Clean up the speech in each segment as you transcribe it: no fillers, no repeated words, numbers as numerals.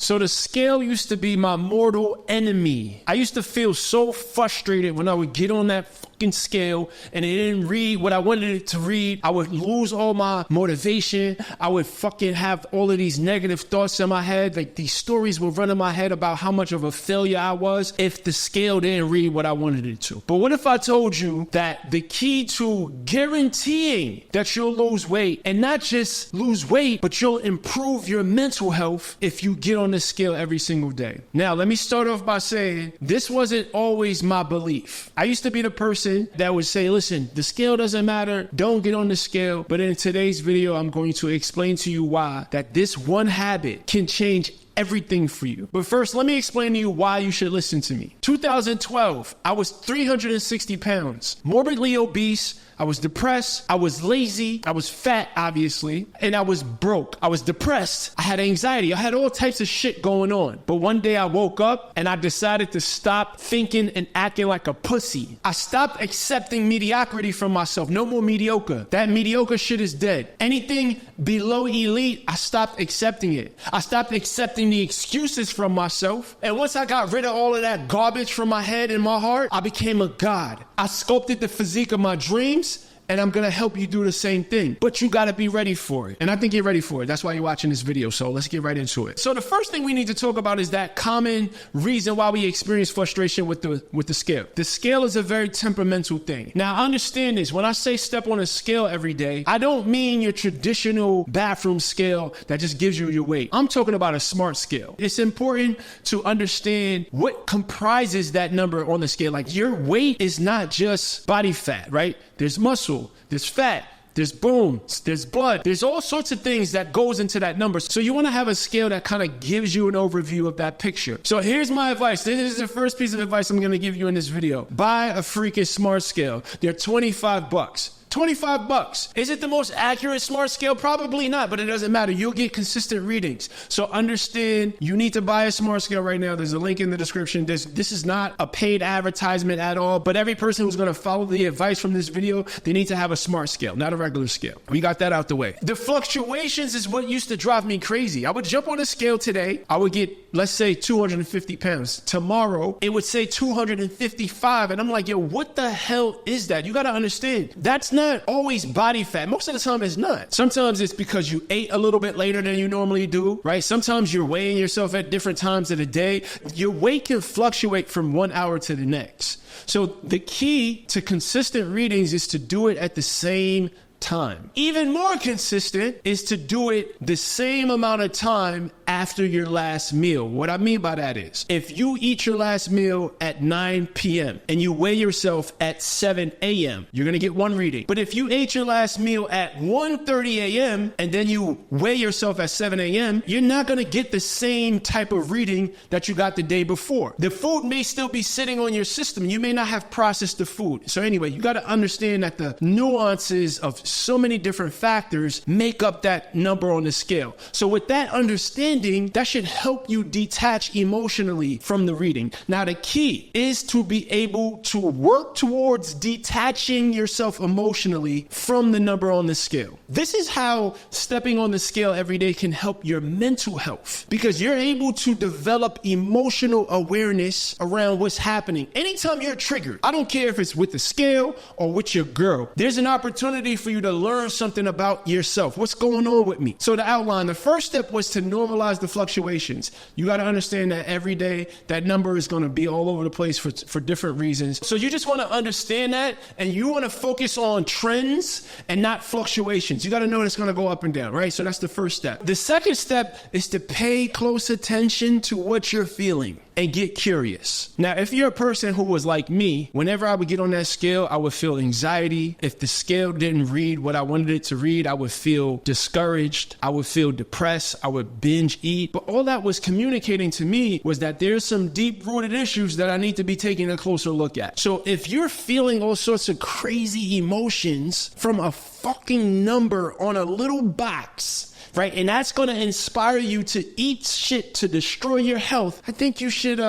So the scale used to be my mortal enemy. I used to feel so frustrated when I would get on that fucking scale and it didn't read what I wanted it to read. I would lose all my motivation. I would fucking have all of these negative thoughts in my head. Like these stories would run in my head about how much of a failure I was if the scale didn't read what I wanted it to. But what if I told you that the key to guaranteeing that you'll lose weight, and not just lose weight, but you'll improve your mental health if you get on the scale every single day? Now, let me start off by saying this wasn't always my belief. I used to be the person that would say, listen, the scale doesn't matter. Don't get on the scale. But in today's video, I'm going to explain to you why that this one habit can change everything for you. But first, let me explain to you why you should listen to me. 2012, I was 360 pounds, morbidly obese. I was depressed, I was lazy, I was fat, obviously, and I was broke. I was depressed, I had anxiety, I had all types of shit going on. But one day I woke up and I decided to stop thinking and acting like a pussy. I stopped accepting mediocrity from myself. No more mediocre. That mediocre shit is dead. Anything below elite, I stopped accepting it. I stopped accepting the excuses from myself. And once I got rid of all of that garbage from my head and my heart, I became a god. I sculpted the physique of my dreams, and I'm gonna help you do the same thing. But you gotta be ready for it. And I think you're ready for it. That's why you're watching this video. So let's get right into it. So the first thing we need to talk about is that common reason why we experience frustration with the scale. The scale is a very temperamental thing. Now understand this, when I say step on a scale every day, I don't mean your traditional bathroom scale that just gives you your weight. I'm talking about a smart scale. It's important to understand what comprises that number on the scale. Like your weight is not just body fat, right? There's muscle, there's fat, there's bones, there's blood, there's all sorts of things that goes into that number. So you want to have a scale that kind of gives you an overview of that picture. So here's my advice. This is the first piece of advice I'm going to give you in this video. Buy a freaking smart scale. They're 25 bucks. 25 bucks. Is it the most accurate smart scale? Probably not, but it doesn't matter. You'll get consistent readings. So understand, you need to buy a smart scale right now. There's a link in the description. This is not a paid advertisement at all, but every person who's gonna follow the advice from this video, they need to have a smart scale, not a regular scale. We got that out the way. The fluctuations is what used to drive me crazy. I would jump on a scale today. I would get, let's say, 250 pounds. Tomorrow, it would say 255. And I'm like, yo, what the hell is that? You gotta understand, that's not always body fat. Most of the time it's not. Sometimes it's because you ate a little bit later than you normally do, right? Sometimes you're weighing yourself at different times of the day. Your weight can fluctuate from 1 hour to the next. So the key to consistent readings is to do it at the same time. Even more consistent is to do it the same amount of time after your last meal. What I mean by that is, if you eat your last meal at 9 p.m. and you weigh yourself at 7 a.m., you're going to get one reading. But if you ate your last meal at 1:30 a.m. and then you weigh yourself at 7 a.m., you're not going to get the same type of reading that you got the day before. The food may still be sitting on your system. You may not have processed the food. So anyway, you got to understand that the nuances of so many different factors make up that number on the scale. So with that understanding, that should help you detach emotionally from the reading. Now, the key is to be able to work towards detaching yourself emotionally from the number on the scale. This is how stepping on the scale every day can help your mental health, because you're able to develop emotional awareness around what's happening. Anytime you're triggered, I don't care if it's with the scale or with your girl, there's an opportunity for you to learn something about yourself. What's going on with me? So to outline, the first step was to normalize the fluctuations. You got to understand that every day that number is going to be all over the place for different reasons. So you just want to understand that, and you want to focus on trends and not fluctuations. You got to know it's going to go up and down, right? So that's the first step. The second step is to pay close attention to what you're feeling and get curious. Now, if you're a person who was like me, whenever I would get on that scale, I would feel anxiety. If the scale didn't read what I wanted it to read, I would feel discouraged. I would feel depressed. I would binge eat. But all that was communicating to me was that there's some deep-rooted issues that I need to be taking a closer look at. So if you're feeling all sorts of crazy emotions from a fucking number on a little box, right, and that's going to inspire you to eat shit to destroy your health, I think you should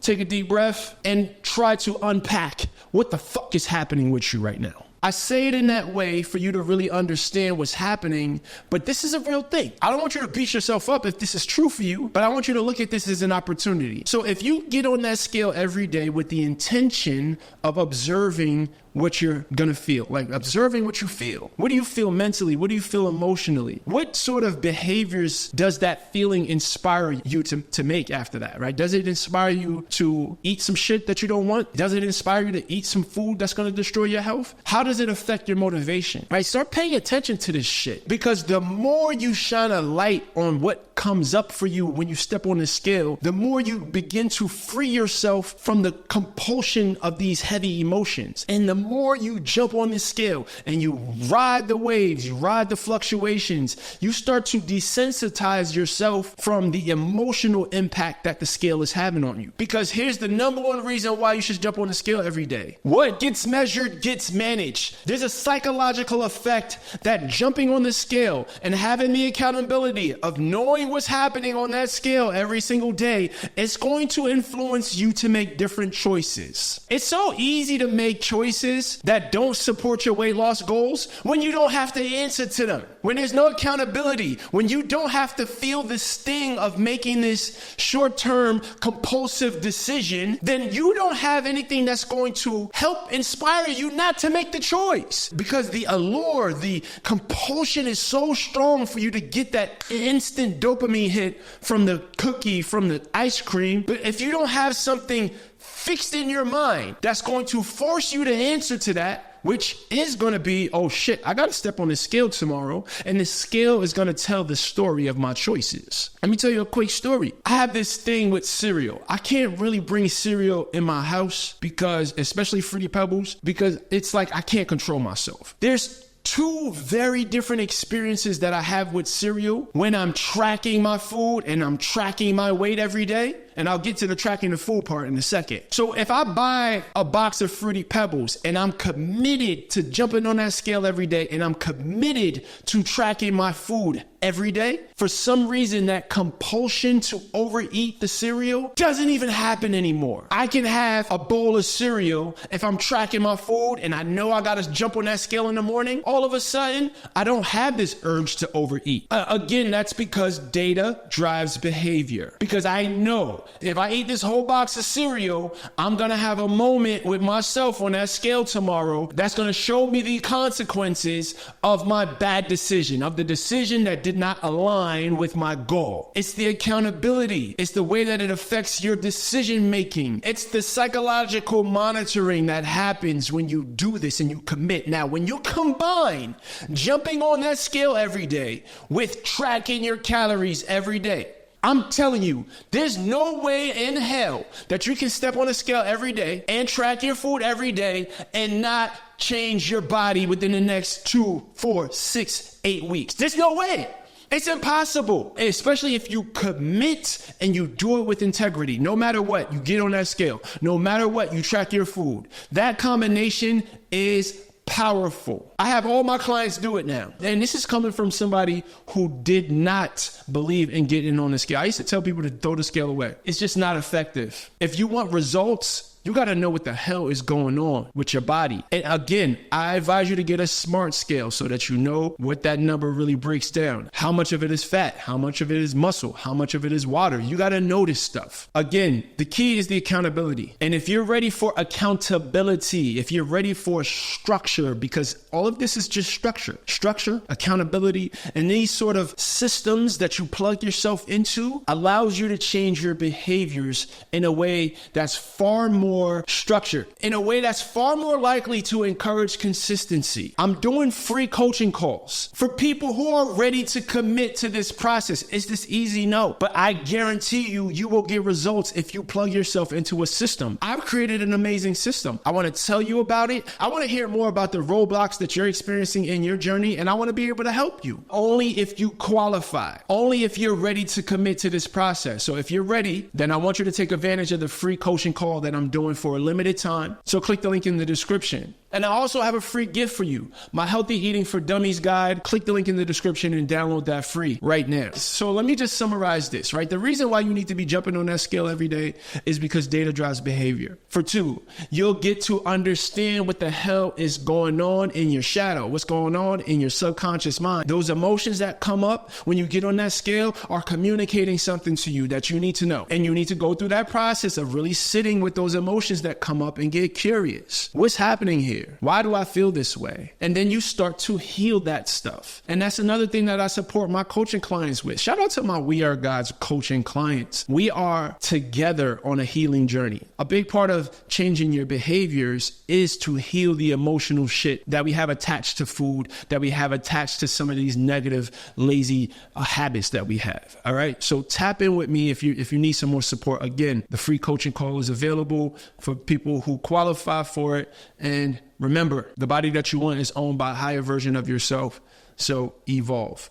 take a deep breath and try to unpack what the fuck is happening with you right now. I say it in that way for you to really understand what's happening, but this is a real thing. I don't want you to beat yourself up if this is true for you, but I want you to look at this as an opportunity. So if you get on that scale every day with the intention of observing what you're gonna feel, like observing what you feel. What do you feel mentally? What do you feel emotionally? What sort of behaviors does that feeling inspire you to make after that, right? Does it inspire you to eat some shit that you don't want? Does it inspire you to eat some food that's gonna destroy your health? How does it affect your motivation, right? Start paying attention to this shit, because the more you shine a light on what comes up for you when you step on the scale, the more you begin to free yourself from the compulsion of these heavy emotions. And the more you jump on the scale and you ride the waves, you ride the fluctuations, you start to desensitize yourself from the emotional impact that the scale is having on you. Because here's the number one reason why you should jump on the scale every day. What gets measured gets managed. There's a psychological effect that jumping on the scale and having the accountability of knowing what's happening on that scale every single day is going to influence you to make different choices. It's so easy to make choices that don't support your weight loss goals when you don't have to answer to them, when there's no accountability, when you don't have to feel the sting of making this short-term compulsive decision. Then you don't have anything that's going to help inspire you not to make the choice, because the allure, the compulsion is so strong for you to get that instant dopamine hit from the cookie, from the ice cream. But if you don't have something fixed in your mind that's going to force you to answer to that, which is going to be, oh shit, I got to step on this scale tomorrow, and the scale is going to tell the story of my choices. Let me tell you a quick story. I have this thing with cereal. I can't really bring cereal in my house, because, especially Fruity Pebbles, because it's like I can't control myself. There's two very different experiences that I have with cereal when I'm tracking my food and I'm tracking my weight every day. And I'll get to the tracking the food part in a second. So if I buy a box of Fruity Pebbles and I'm committed to jumping on that scale every day, and I'm committed to tracking my food every day, for some reason that compulsion to overeat the cereal doesn't even happen anymore. I can have a bowl of cereal if I'm tracking my food and I know I gotta jump on that scale in the morning. All of a sudden, I don't have this urge to overeat. Again, that's because data drives behavior. Because I know if I eat this whole box of cereal, I'm gonna have a moment with myself on that scale tomorrow that's gonna show me the consequences of my bad decision, of the decision that did not align with my goal. It's the accountability. It's the way that it affects your decision making. It's the psychological monitoring that happens when you do this and you commit. Now, when you combine jumping on that scale every day with tracking your calories every day, I'm telling you, there's no way in hell that you can step on a scale every day and track your food every day and not change your body within the next 2, 4, 6, 8 weeks. There's no way. It's impossible, especially if you commit and you do it with integrity. No matter what, you get on that scale. No matter what, you track your food. That combination is powerful. I have all my clients do it now. And this is coming from somebody who did not believe in getting on the scale. I used to tell people to throw the scale away. It's just not effective. If you want results, you got to know what the hell is going on with your body. And again, I advise you to get a smart scale so that you know what that number really breaks down. How much of it is fat? How much of it is muscle? How much of it is water? You got to know this stuff. Again, the key is the accountability. And if you're ready for accountability, if you're ready for structure, because all of this is just structure, accountability, and these sort of systems that you plug yourself into allows you to change your behaviors in a way that's far more structured, in a way that's far more likely to encourage consistency. I'm doing free coaching calls for people who are ready to commit to this process. Is this easy? No, but I guarantee you, you will get results if you plug yourself into a system. I've created an amazing system. I want to tell you about it. I want to hear more about the roadblocks that you're experiencing in your journey, and I want to be able to help you. Only if you qualify, only if you're ready to commit to this process. So if you're ready, then I want you to take advantage of the free coaching call that I'm doing for a limited time. So click the link in the description. And I also have a free gift for you. My Healthy Eating for Dummies guide. Click the link in the description and download that free right now. So let me just summarize this, right? The reason why you need to be jumping on that scale every day is because data drives behavior. For two, you'll get to understand what the hell is going on in your shadow, what's going on in your subconscious mind. Those emotions that come up when you get on that scale are communicating something to you that you need to know. And you need to go through that process of really sitting with those emotions that come up and get curious. What's happening here? Why do I feel this way? And then you start to heal that stuff. And that's another thing that I support my coaching clients with. Shout out to my We Are God's coaching clients. We are together on a healing journey. A big part of changing your behaviors is to heal the emotional shit that we have attached to food, that we have attached to some of these negative, lazy habits that we have. All right. So tap in with me if you need some more support. Again, the free coaching call is available for people who qualify for it. And remember, the body that you want is owned by a higher version of yourself. So evolve.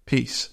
Peace.